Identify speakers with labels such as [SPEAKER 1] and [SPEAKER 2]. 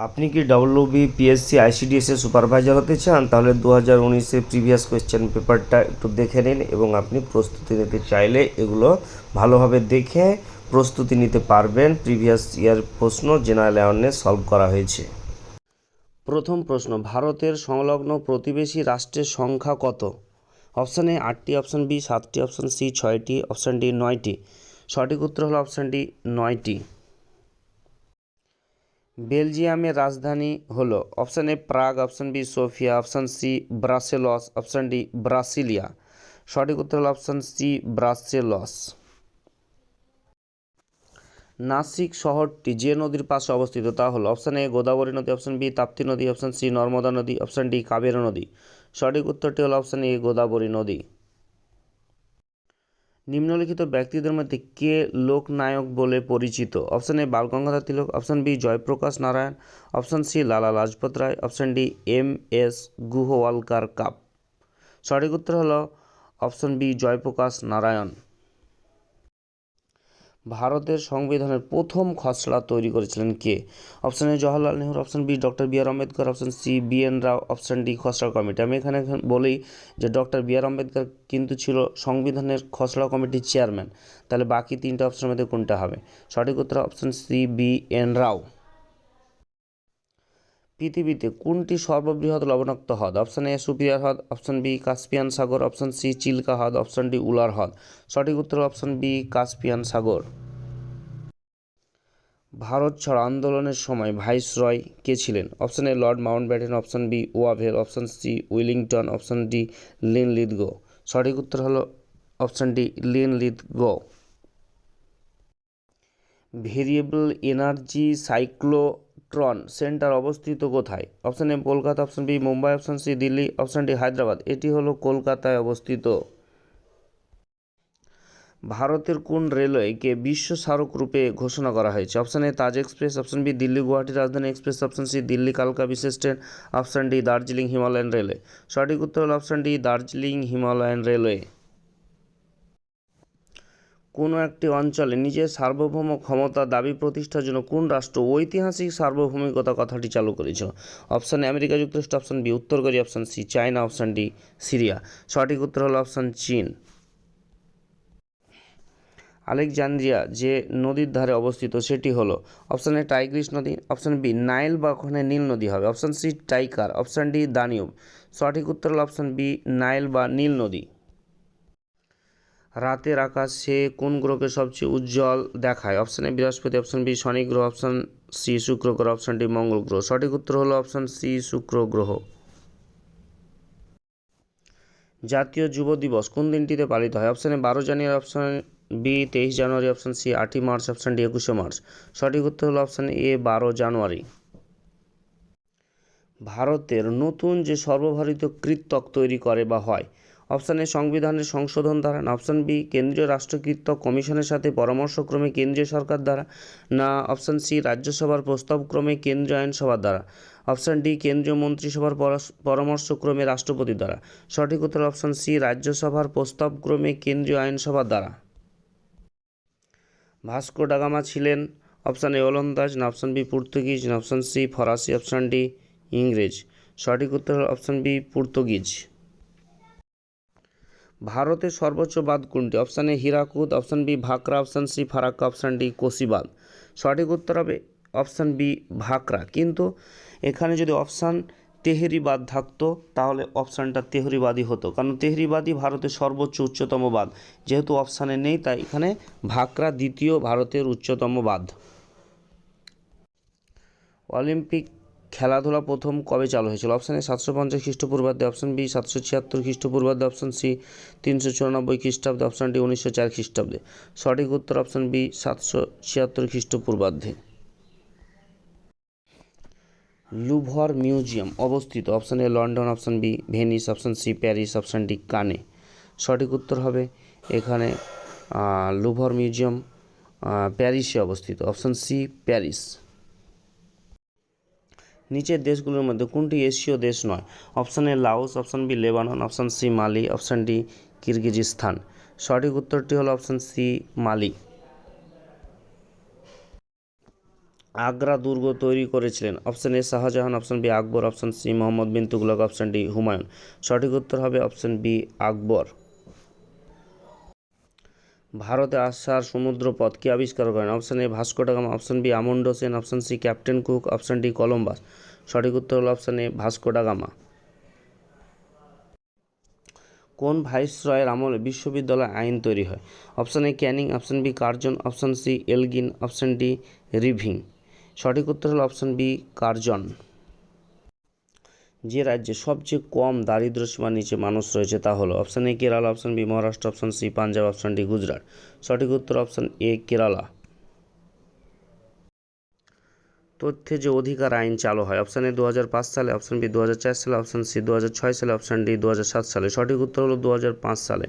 [SPEAKER 1] আপনি কি WBPSC ICDS এর সুপারভাইজার হতে চান? তাহলে 2019-এর প্রিভিয়াস কোয়েশ্চেন পেপারটা একটু দেখে নিন এবং আপনি প্রস্তুতি নিতে চাইলে এগুলো ভালোভাবে দেখে প্রস্তুতি নিতে পারবেন। প্রিভিয়াস ইয়ার প্রশ্ন জেনারেল অ্যাওয়ারনেস সলভ করা হয়েছে। প্রথম প্রশ্ন, ভারতের সংলগ্ন প্রতিবেশী রাষ্ট্রের সংখ্যা কত? অপশান এ 8টি, অপশান বি 7টি, অপশান সি 6টি, অপশান ডি 9টি। সঠিক উত্তর হলো অপশান ডি 9টি। বেলজিয়ামের রাজধানী হলো option A Prague, option B Sofia, option C Brussels, option D Brasilia. সঠিক উত্তর হলো অপশান সি ব্রাসেলস। নাসিক শহরটি যে নদীর পাশে অবস্থিত তা হলো অপশান এ গোদাবরী নদী, অপশান বি তাপ্তি নদী, অপশান সি নর্মদা নদী, অপশান ডি কাবেরী নদী। সঠিক উত্তরটি হলো অপশান এ গোদাবরী নদী। নিম্নলিখিত ব্যক্তিদের মধ্যে কে লোকনায়ক বলে পরিচিত? Option A Balgangadhar Tilak, option B Jayaprakash Narayan, option C Lala Lajpat Rai, option D MS Golwalkar কাপ। সঠিক উত্তর হলো অপশান বি জয়প্রকাশ নারায়ণ। ভারতের সংবিধানের প্রথম খসড়া তৈরি করেছিলেন কে? Option A Jawaharlal Nehru, option B doctor B R Ambedkar, option C BN Rao, option D খসড়া কমিটি। আমি এখানে বলি যে ডক্টর বি আর আম্বেদকর কিন্তু ছিল সংবিধানের খসড়া কমিটির চেয়ারম্যান। তাহলে বাকি তিনটা অপশনের মধ্যে কোনটা হবে? সঠিক উত্তর অপশান সি BN রাও। পৃথিবীতে কোনটি সর্ববৃহৎ লবণাক্ত হ্রদ? অপশান এ সুপিরিয়র হ্রদ, অপশান বি কাস্পিয়ান সাগর, অপশান সি চিল্কা হ্রদ, অপশান ডি উলার হ্রদ। সঠিক উত্তর অপশান বি কাস্পিয়ান সাগর। ভারত ছাড়ো আন্দোলনের সময় ভাইসরয় কে ছিলেন? Option A Lord Mountbatten, option B Wavell, option C Willingdon, option D Linlithgow. সঠিক উত্তর হলো option D Linlithgow. Variable energy cyclotron centre অবস্থিত কোথায়? Option A Kolkata, option B Mumbai, option C Delhi, option D Hyderabad. এটি হলো কলকাতায় অবস্থিত। ভারতের কোন রেলওয়েকে বিশ্ব স্মারক রূপে ঘোষণা করা হয়েছে? Option A Taj express, option B Delhi Guwahati Rajdhani express, option C Delhi কালকা বিশেষ train, option D Darjeeling Himalayan railway. সঠিক উত্তর হল option D Darjeeling Himalayan railway. কোনো একটি অঞ্চলে নিজের সার্বভৌম ক্ষমতা দাবি প্রতিষ্ঠার জন্য কোন রাষ্ট্র ঐতিহাসিক সার্বভৌমিকতা কথাটি চালু করেছিল? অপশান এ আমেরিকা যুক্তরাষ্ট্র, অপশান বি উত্তর Korea, option C China, option D Syria. সঠিক উত্তর হল অপশান চীন। আলেকজান্দ্রিয়া যে নদীর ধারে অবস্থিত সেটি হলো অপশান এ টাইগ্রিস নদী, অপশান বি নাইল বা ওখানে নীল নদী হবে, অপশান সি টাইকার, অপশান ডি দানিউব। সঠিক উত্তর হলো অপশান বি নাইল বা নীল নদী। রাতের আকাশে কোন গ্রহকে সবচেয়ে উজ্জ্বল দেখায়? অপশান এ বৃহস্পতি, অপশান বি শনি গ্রহ, অপশান সি শুক্র গ্রহ, অপশান ডি মঙ্গল গ্রহ। সঠিক উত্তর হলো অপশান সি শুক্র গ্রহ। জাতীয় যুব দিবস কোন দিনটিতে পালিত হয়? অপশান এ 12 জানুয়ারি, অপশান বি 23 জানুয়ারি, অপশান সি 8ই মার্চ, অপশান ডি 21শে মার্চ। সঠিক উত্তর হলো অপশান এ 12 জানুয়ারি। ভারতের নতুন যে সর্বভারতীয় কৃত্তক তৈরি করে বা হয়? অপশান এ সংবিধানের সংশোধন দ্বারা, না অপশান বি কেন্দ্রীয় রাষ্ট্রকৃত্তক কমিশনের সাথে পরামর্শক্রমে কেন্দ্রীয় সরকার দ্বারা, না অপশান সি রাজ্যসভার প্রস্তাবক্রমে কেন্দ্রীয় আইনসভার দ্বারা, অপশান ডি কেন্দ্রীয় মন্ত্রিসভার পরামর্শক্রমে রাষ্ট্রপতির দ্বারা। সঠিক উত্তর অপশান সি রাজ্যসভার প্রস্তাবক্রমে কেন্দ্রীয় আইনসভার দ্বারা। ভাস্কো ডা গামা ছিলেন অপশান এ ওলন্দাজ, না অপশান বি পর্তুগিজ, না অপশান সি ফরাসি, অপশান ডি ইংরেজ। সঠিক উত্তর অপশান বি পর্তুগিজ। ভারতের সর্বোচ্চ বাঁধ কোনটি? Option A Hirakud, option B Bhakra, option C Farakka, option D Kosi বাঁধ। সঠিক উত্তর হবে অপশান বি ভাকরা। কিন্তু এখানে যদি অপশান তেহরি বাঁধ থাকতো তাহলে অপশানটা তেহরি বাঁধই হতো, কারণ তেহরি বাঁধই ভারতের সর্বোচ্চ উচ্চতম বাঁধ। যেহেতু অপশানে নেই তাই এখানে ভাকরা দ্বিতীয় ভারতের উচ্চতম বাঁধ। অলিম্পিক খেলাধুলা প্রথম কবে চালু হয়েছিল? অপশান এ 750 খ্রিস্টপূর্বাব্দে, অপশান বি 776 খ্রিস্টপূর্বাব্দে, অপশান সি 394 খ্রিস্টাব্দে, অপশান ডি 1904 খ্রিস্টাব্দে। সঠিক উত্তর অপশান বি 776 খ্রিস্টপূর্বাব্দে। লুভর মিউজিয়াম অবস্থিত option A London, option B Venice, option C Paris, option D Cannes. সঠিক উত্তর হবে এখানে লুভর মিউজিয়াম প্যারিসে অবস্থিত, অপশান সি প্যারিস। নিচের দেশগুলোর মধ্যে কোনটি এশীয় দেশ নয়? Option A Laos, option B Lebanon, option C Mali, option D Kyrgyzstan. সঠিক উত্তরটি হলো অপশান সি মালি। আগ্রা দুর্গ তৈরি করেছিলেন? Option A Shahjahan, option B Akbar, option C Mohammad bin Tughlaq, option D Humayun. সঠিক উত্তর হবে অপশান বি আকবর। ভারতে আসার সমুদ্রপথ কে আবিষ্কার করেন? Option A Vasco da Gama, option B Amundsen, option C captain Cook, option D Columbus. সঠিক উত্তর হলো option A Vasco da Gama. কোন ভাইসরয়ের আমলে বিশ্ববিদ্যালয় আইন তৈরি হয়? Option A Canning, option B Curzon, option C Elgin, option D Reading. সঠিক উত্তর হলো অপশান বি কার্জন। যে রাজ্যে সবচেয়ে কম দারিদ্র্যসীমার নিচে মানুষ রয়েছে তা হলো? Option A Kerala, option B Maharashtra, option C Punjab, option D Gujarat. সঠিক উত্তর অপশান এ কেরালা। তথ্যে যে অধিকার আইন চালু হয়? অপশান এ 2005 সালে, অপশান বি 2004 সালে, অপশান সি 2006 সালে, অপশান ডি 2007 সালে। সঠিক উত্তর হলো 2005 সালে।